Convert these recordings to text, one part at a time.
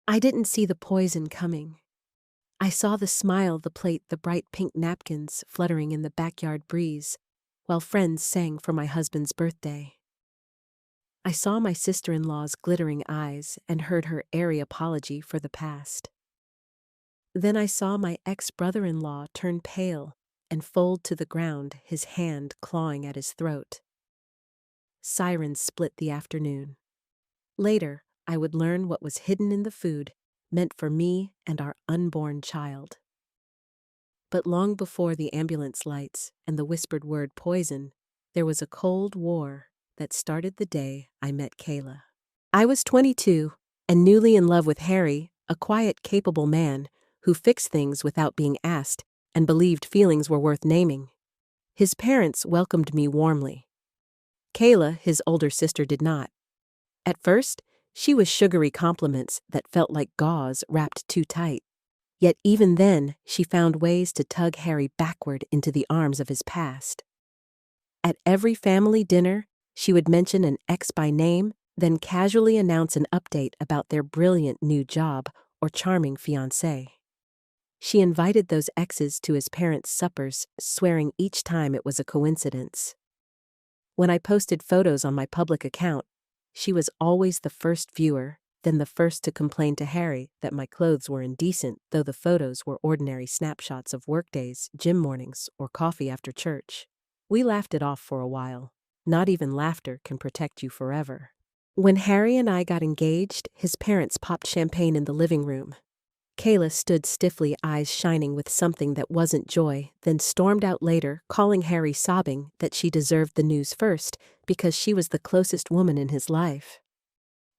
I didn't see the poison coming. I saw the smile, the plate, the bright pink napkins fluttering in the backyard breeze, while friends sang for my husband's birthday. I saw my sister-in-law's glittering eyes and heard her airy apology for the past. Then I saw my ex-brother-in-law turn pale and fold to the ground, his hand clawing at his throat. Sirens split the afternoon. Later, I would learn what was hidden in the food meant for me and our unborn child. But long before the ambulance lights and the whispered word poison, there was a cold war that started the day I met Kayla. I was 22 and newly in love with Harry, a quiet, capable man who fixed things without being asked and believed feelings were worth naming. His parents welcomed me warmly. Kayla, his older sister, did not. At first, she was sugary compliments that felt like gauze wrapped too tight. Yet even then, she found ways to tug Harry backward into the arms of his past. At every family dinner, she would mention an ex by name, then casually announce an update about their brilliant new job or charming fiancé. She invited those exes to his parents' suppers, swearing each time it was a coincidence. When I posted photos on my public account, she was always the first viewer, then the first to complain to Harry that my clothes were indecent, though the photos were ordinary snapshots of workdays, gym mornings, or coffee after church. We laughed it off for a while. Not even laughter can protect you forever. When Harry and I got engaged, his parents popped champagne in the living room. Kayla stood stiffly, eyes shining with something that wasn't joy, then stormed out later, calling Harry sobbing that she deserved the news first because she was the closest woman in his life.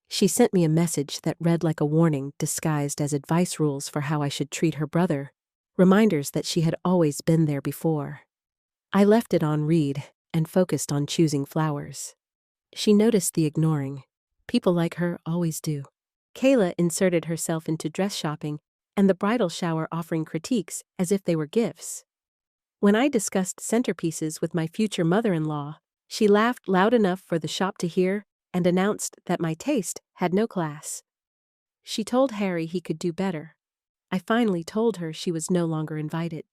She sent me a message that read like a warning disguised as advice rules for how I should treat her brother, reminders that she had always been there before. I left it on read and focused on choosing flowers. She noticed the ignoring. People like her always do. Kayla inserted herself into dress shopping and the bridal shower, offering critiques as if they were gifts. When I discussed centerpieces with my future mother-in-law, she laughed loud enough for the shop to hear and announced that my taste had no class. She told Harry he could do better. I finally told her she was no longer invited.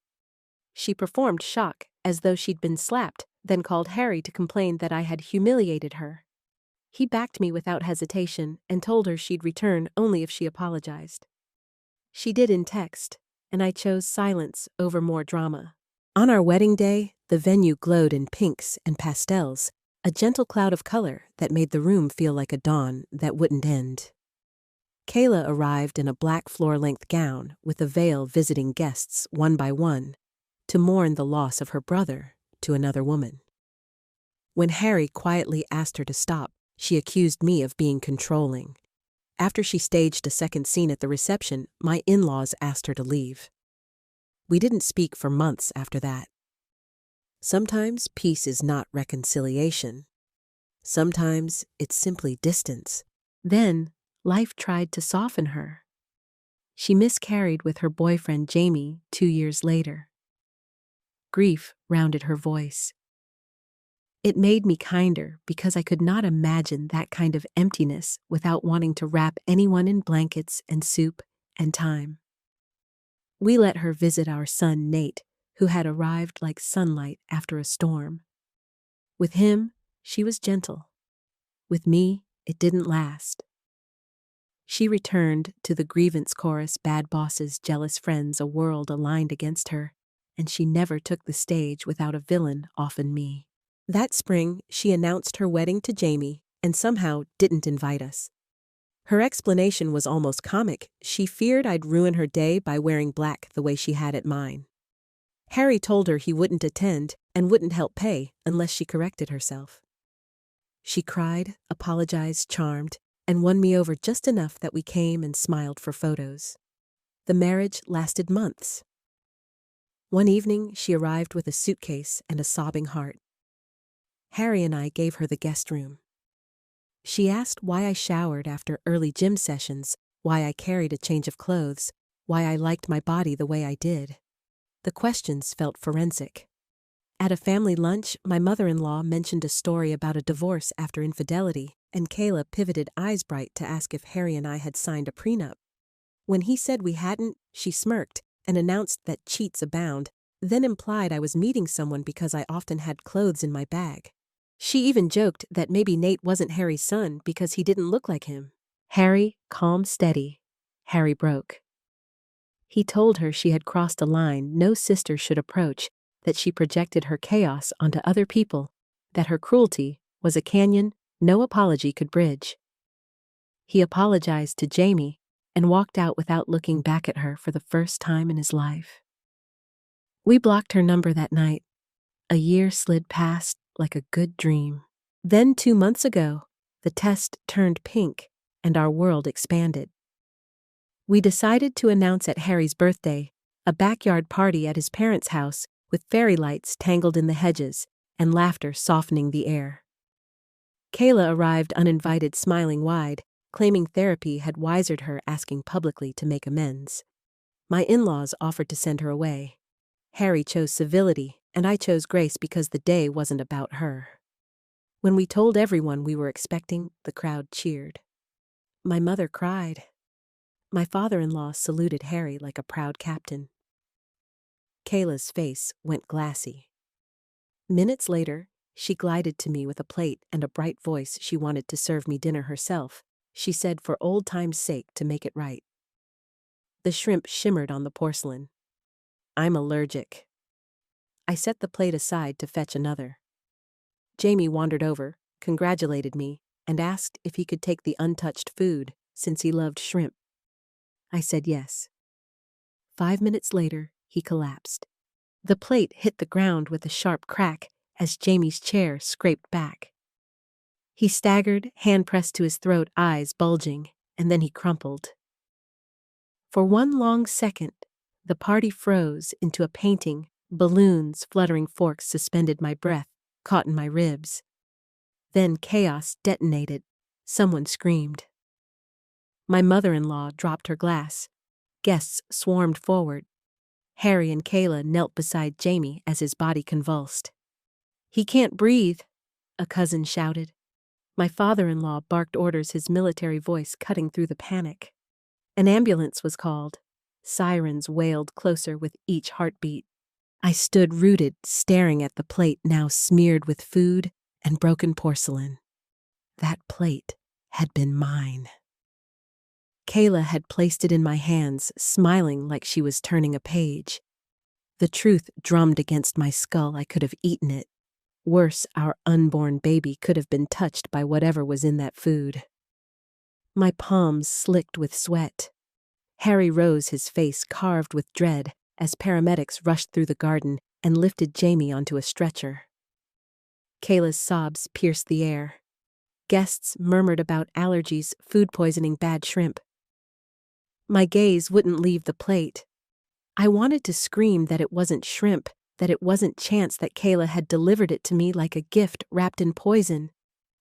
She performed shock as though she'd been slapped, then called Harry to complain that I had humiliated her. He backed me without hesitation and told her she'd return only if she apologized. She did in text, and I chose silence over more drama. On our wedding day, the venue glowed in pinks and pastels, a gentle cloud of color that made the room feel like a dawn that wouldn't end. Kayla arrived in a black floor-length gown with a veil, visiting guests one by one to mourn the loss of her brother to another woman. When Harry quietly asked her to stop, she accused me of being controlling. After she staged a second scene at the reception, my in-laws asked her to leave. We didn't speak for months after that. Sometimes peace is not reconciliation. Sometimes it's simply distance. Then, life tried to soften her. She miscarried with her boyfriend Jamie 2 years later. Grief rounded her voice. It made me kinder because I could not imagine that kind of emptiness without wanting to wrap anyone in blankets and soup and time. We let her visit our son Nate, who had arrived like sunlight after a storm. With him, she was gentle. With me, it didn't last. She returned to the grievance chorus, bad bosses, jealous friends, a world aligned against her, and she never took the stage without a villain, often me. That spring, she announced her wedding to Jamie and somehow didn't invite us. Her explanation was almost comic. She feared I'd ruin her day by wearing black the way she had at mine. Harry told her he wouldn't attend and wouldn't help pay unless she corrected herself. She cried, apologized, charmed, and won me over just enough that we came and smiled for photos. The marriage lasted months. One evening, she arrived with a suitcase and a sobbing heart. Harry and I gave her the guest room. She asked why I showered after early gym sessions, why I carried a change of clothes, why I liked my body the way I did. The questions felt forensic. At a family lunch, my mother-in-law mentioned a story about a divorce after infidelity, and Kayla pivoted, eyes bright, to ask if Harry and I had signed a prenup. When he said we hadn't, she smirked and announced that cheats abound, then implied I was meeting someone because I often had clothes in my bag. She even joked that maybe Nate wasn't Harry's son because he didn't look like him. Harry, calm, steady. Harry broke. He told her she had crossed a line no sister should approach, that she projected her chaos onto other people, that her cruelty was a canyon no apology could bridge. He apologized to Jamie and walked out without looking back at her for the first time in his life. We blocked her number that night. A year slid past like a good dream. Then 2 months ago, the test turned pink and our world expanded. We decided to announce at Harry's birthday, a backyard party at his parents' house with fairy lights tangled in the hedges and laughter softening the air. Kayla arrived uninvited, smiling wide, claiming therapy had wisered her, asking publicly to make amends. My in-laws offered to send her away. Harry chose civility, and I chose grace because the day wasn't about her. When we told everyone we were expecting, the crowd cheered. My mother cried. My father-in-law saluted Harry like a proud captain. Kayla's face went glassy. Minutes later, she glided to me with a plate and a bright voice. She wanted to serve me dinner herself, she said, for old time's sake, to make it right. The shrimp shimmered on the porcelain. I'm allergic. I set the plate aside to fetch another. Jamie wandered over, congratulated me, and asked if he could take the untouched food, since he loved shrimp. I said yes. 5 minutes later, he collapsed. The plate hit the ground with a sharp crack as Jamie's chair scraped back. He staggered, hand pressed to his throat, eyes bulging, and then he crumpled. For one long second, the party froze into a painting, balloons, fluttering forks suspended, my breath caught in my ribs. Then chaos detonated. Someone screamed. My mother-in-law dropped her glass. Guests swarmed forward. Harry and Kayla knelt beside Jamie as his body convulsed. He can't breathe, a cousin shouted. My father-in-law barked orders, his military voice cutting through the panic. An ambulance was called. Sirens wailed closer with each heartbeat. I stood rooted, staring at the plate now smeared with food and broken porcelain. That plate had been mine. Kayla had placed it in my hands, smiling like she was turning a page. The truth drummed against my skull. I could have eaten it. Worse, our unborn baby could have been touched by whatever was in that food. My palms slicked with sweat. Harry rose, his face carved with dread, as paramedics rushed through the garden and lifted Jamie onto a stretcher. Kayla's sobs pierced the air. Guests murmured about allergies, food poisoning, bad shrimp. My gaze wouldn't leave the plate. I wanted to scream that it wasn't shrimp, that it wasn't chance, that Kayla had delivered it to me like a gift wrapped in poison.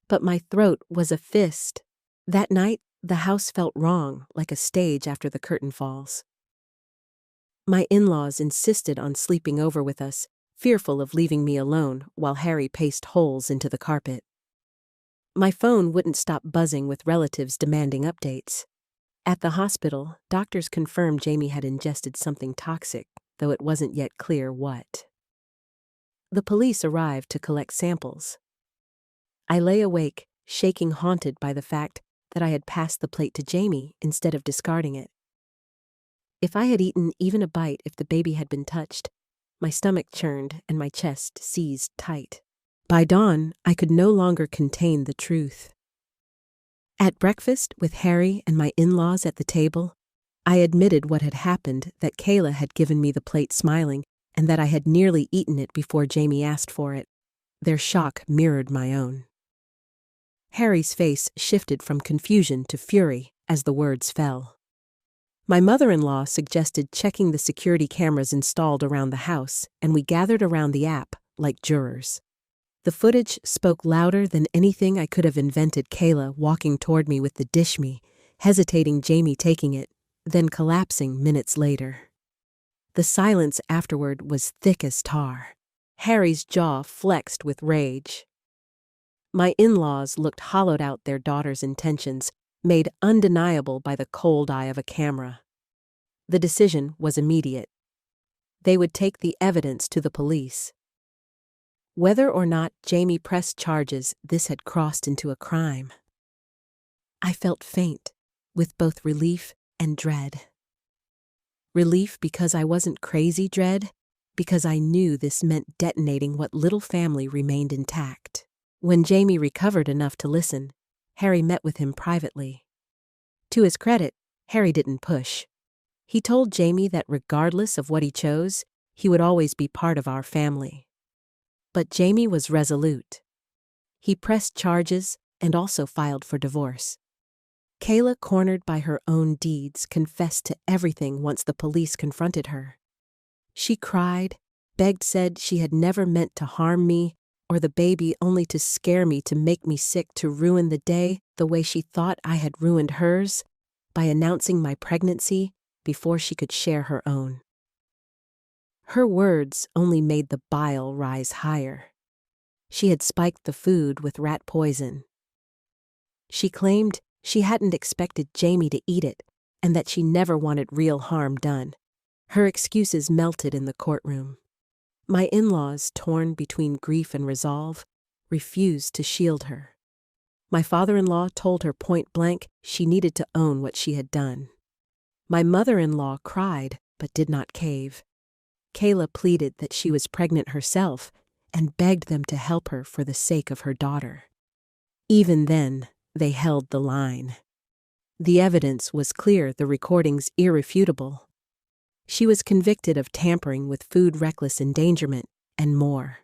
But my throat was a fist. That night, the house felt wrong, like a stage after the curtain falls. My in-laws insisted on sleeping over with us, fearful of leaving me alone while Harry paced holes into the carpet. My phone wouldn't stop buzzing with relatives demanding updates. At the hospital, doctors confirmed Jamie had ingested something toxic, though it wasn't yet clear what. The police arrived to collect samples. I lay awake, shaking, haunted by the fact that I had passed the plate to Jamie instead of discarding it. If I had eaten even a bite, if the baby had been touched, my stomach churned and my chest seized tight. By dawn, I could no longer contain the truth. At breakfast, with Harry and my in-laws at the table, I admitted what had happened, that Kayla had given me the plate smiling, and that I had nearly eaten it before Jamie asked for it. Their shock mirrored my own. Harry's face shifted from confusion to fury as the words fell. My mother-in-law suggested checking the security cameras installed around the house, and we gathered around the app like jurors. The footage spoke louder than anything I could have invented. Kayla walking toward me with the dish, me hesitating, Jamie taking it, then collapsing minutes later. The silence afterward was thick as tar. Harry's jaw flexed with rage. My in-laws looked hollowed out, their daughter's intentions made undeniable by the cold eye of a camera. The decision was immediate. They would take the evidence to the police. Whether or not Jamie pressed charges, this had crossed into a crime. I felt faint, with both relief and dread. Relief because I wasn't crazy, dread because I knew this meant detonating what little family remained intact. When Jamie recovered enough to listen, Harry met with him privately. To his credit, Harry didn't push. He told Jamie that regardless of what he chose, he would always be part of our family. But Jamie was resolute. He pressed charges and also filed for divorce. Kayla, cornered by her own deeds, confessed to everything once the police confronted her. She cried, begged, said she had never meant to harm me or the baby, only to scare me, to make me sick, to ruin the day the way she thought I had ruined hers by announcing my pregnancy before she could share her own. Her words only made the bile rise higher. She had spiked the food with rat poison. She claimed she hadn't expected Jamie to eat it and that she never wanted real harm done. Her excuses melted in the courtroom. My in-laws, torn between grief and resolve, refused to shield her. My father-in-law told her point blank she needed to own what she had done. My mother-in-law cried but did not cave. Kayla pleaded that she was pregnant herself and begged them to help her for the sake of her daughter. Even then, they held the line. The evidence was clear, the recordings irrefutable. She was convicted of tampering with food, reckless endangerment, and more.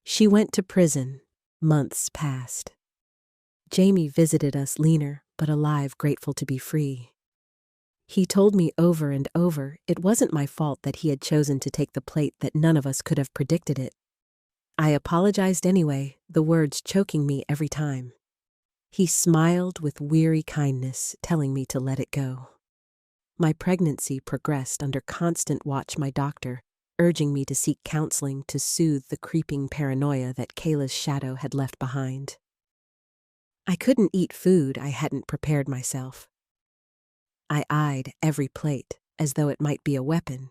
She went to prison. Months passed. Jamie visited us, leaner but alive, grateful to be free. He told me over and over it wasn't my fault that he had chosen to take the plate, that none of us could have predicted it. I apologized anyway, the words choking me every time. He smiled with weary kindness, telling me to let it go. My pregnancy progressed under constant watch, my doctor urging me to seek counseling to soothe the creeping paranoia that Kayla's shadow had left behind. I couldn't eat food I hadn't prepared myself. I eyed every plate as though it might be a weapon.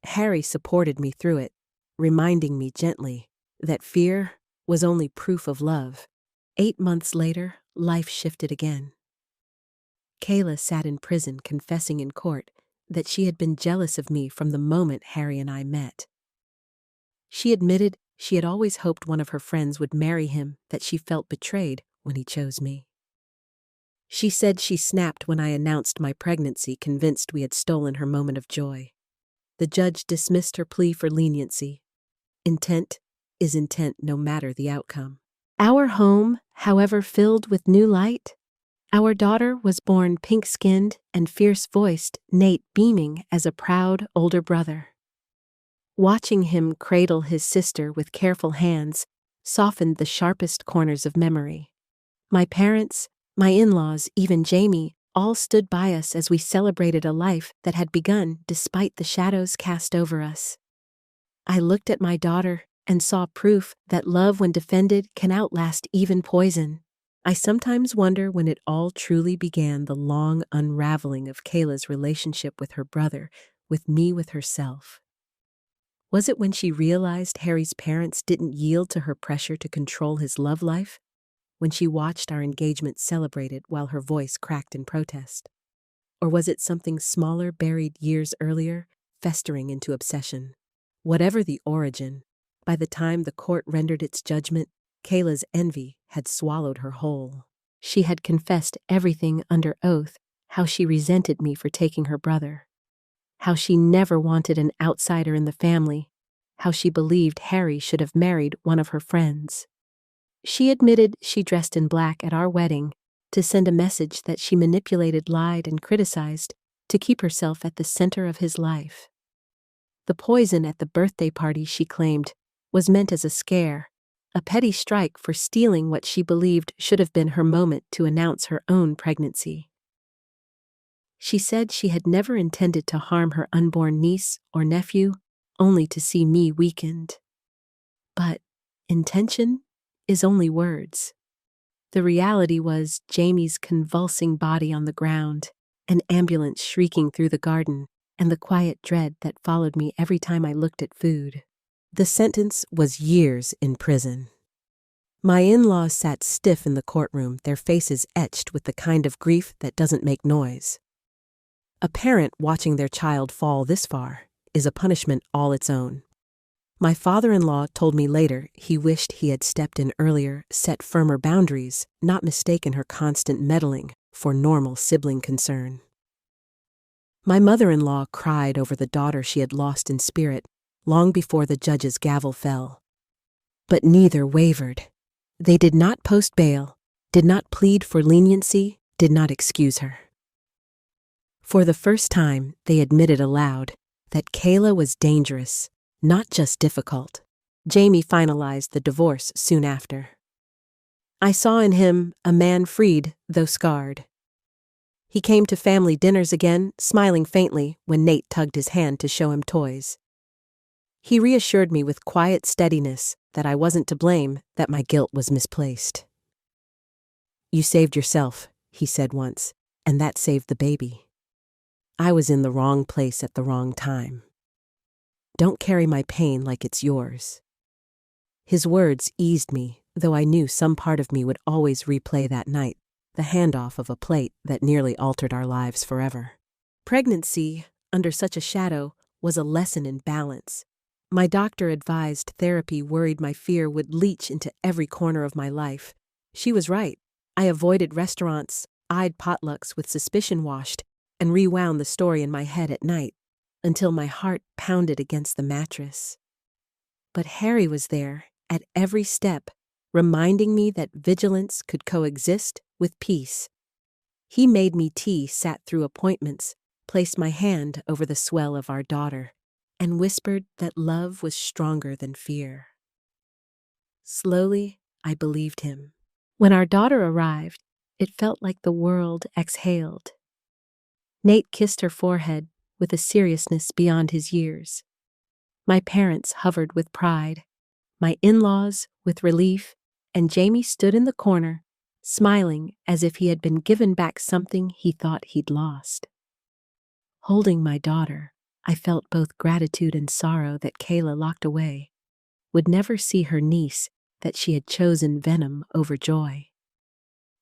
Harry supported me through it, reminding me gently that fear was only proof of love. 8 months later, life shifted again. Kayla sat in prison, confessing in court that she had been jealous of me from the moment Harry and I met. She admitted she had always hoped one of her friends would marry him, that she felt betrayed when he chose me. She said she snapped when I announced my pregnancy, convinced we had stolen her moment of joy. The judge dismissed her plea for leniency. Intent is intent, no matter the outcome. Our home, however, filled with new light. Our daughter was born pink-skinned and fierce-voiced, Nate beaming as a proud older brother. Watching him cradle his sister with careful hands softened the sharpest corners of memory. My parents, my in-laws, even Jamie, all stood by us as we celebrated a life that had begun despite the shadows cast over us. I looked at my daughter and saw proof that love, when defended, can outlast even poison. I sometimes wonder when it all truly began, the long unraveling of Kayla's relationship with her brother, with me, with herself. Was it when she realized Harry's parents didn't yield to her pressure to control his love life? When she watched our engagement celebrated while her voice cracked in protest? Or was it something smaller, buried years earlier, festering into obsession? Whatever the origin, by the time the court rendered its judgment, Kayla's envy had swallowed her whole. She had confessed everything under oath, how she resented me for taking her brother, how she never wanted an outsider in the family, how she believed Harry should have married one of her friends. She admitted she dressed in black at our wedding to send a message that she manipulated, lied, and criticized to keep herself at the center of his life. The poison at the birthday party, she claimed, was meant as a scare, a petty strike for stealing what she believed should have been her moment to announce her own pregnancy. She said she had never intended to harm her unborn niece or nephew, only to see me weakened. But intention is only words. The reality was Jamie's convulsing body on the ground, an ambulance shrieking through the garden, and the quiet dread that followed me every time I looked at food. The sentence was years in prison. My in-laws sat stiff in the courtroom, their faces etched with the kind of grief that doesn't make noise. A parent watching their child fall this far is a punishment all its own. My father-in-law told me later he wished he had stepped in earlier, set firmer boundaries, not mistaken her constant meddling for normal sibling concern. My mother-in-law cried over the daughter she had lost in spirit long before the judge's gavel fell. But neither wavered. They did not post bail, did not plead for leniency, did not excuse her. For the first time, they admitted aloud that Kayla was dangerous, not just difficult. Jamie finalized the divorce soon after. I saw in him a man freed, though scarred. He came to family dinners again, smiling faintly when Nate tugged his hand to show him toys. He reassured me with quiet steadiness that I wasn't to blame, that my guilt was misplaced. "You saved yourself," he said once, "and that saved the baby. I was in the wrong place at the wrong time. Don't carry my pain like it's yours." His words eased me, though I knew some part of me would always replay that night, the handoff of a plate that nearly altered our lives forever. Pregnancy, under such a shadow, was a lesson in balance. My doctor advised therapy, worried my fear would leach into every corner of my life. She was right. I avoided restaurants, eyed potlucks with suspicion washed, and rewound the story in my head at night, until my heart pounded against the mattress. But Harry was there, at every step, reminding me that vigilance could coexist with peace. He made me tea, sat through appointments, placed my hand over the swell of our daughter, and whispered that love was stronger than fear. Slowly, I believed him. When our daughter arrived, it felt like the world exhaled. Nate kissed her forehead with a seriousness beyond his years. My parents hovered with pride, my in-laws with relief, and Jamie stood in the corner, smiling as if he had been given back something he thought he'd lost. Holding my daughter, I felt both gratitude and sorrow that Kayla, locked away, would never see her niece, that she had chosen venom over joy.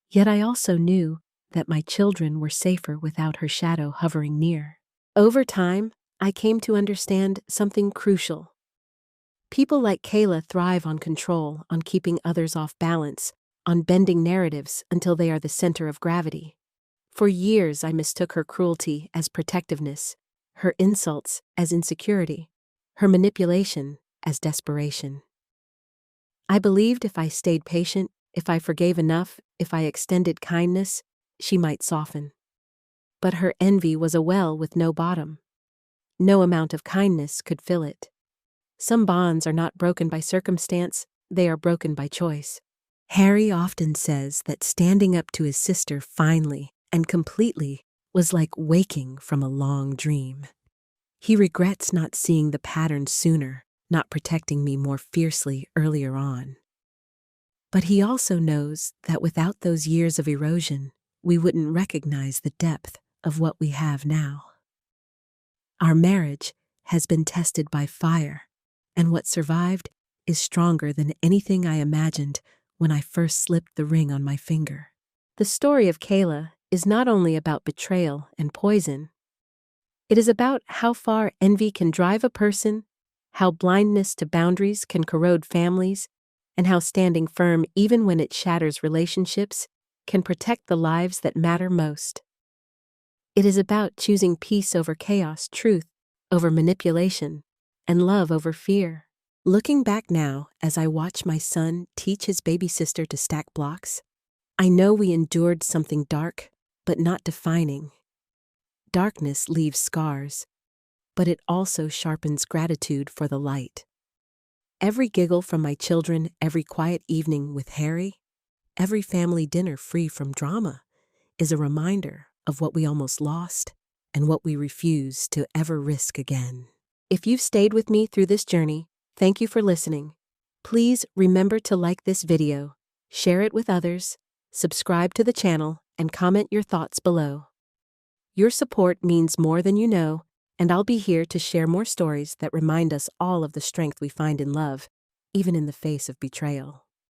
Yet I also knew that my children were safer without her shadow hovering near. Over time, I came to understand something crucial. People like Kayla thrive on control, on keeping others off balance, on bending narratives until they are the center of gravity. For years, I mistook her cruelty as protectiveness, her insults as insecurity, her manipulation as desperation. I believed if I stayed patient, if I forgave enough, if I extended kindness, she might soften. But her envy was a well with no bottom. No amount of kindness could fill it. Some bonds are not broken by circumstance, they are broken by choice. Harry often says that standing up to his sister finally and completely was like waking from a long dream. He regrets not seeing the pattern sooner, not protecting me more fiercely earlier on. But he also knows that without those years of erosion, we wouldn't recognize the depth of what we have now. Our marriage has been tested by fire, and what survived is stronger than anything I imagined when I first slipped the ring on my finger. The story of Kayla is not only about betrayal and poison. It is about how far envy can drive a person, how blindness to boundaries can corrode families, and how standing firm even when it shatters relationships can protect the lives that matter most. It is about choosing peace over chaos, truth over manipulation, and love over fear. Looking back now, as I watch my son teach his baby sister to stack blocks, I know we endured something dark, but not defining. Darkness leaves scars, but it also sharpens gratitude for the light. Every giggle from my children, every quiet evening with Harry, every family dinner free from drama, is a reminder of what we almost lost and what we refuse to ever risk again. If you've stayed with me through this journey, thank you for listening. Please remember to like this video, share it with others, subscribe to the channel, and comment your thoughts below. Your support means more than you know, and I'll be here to share more stories that remind us all of the strength we find in love, even in the face of betrayal.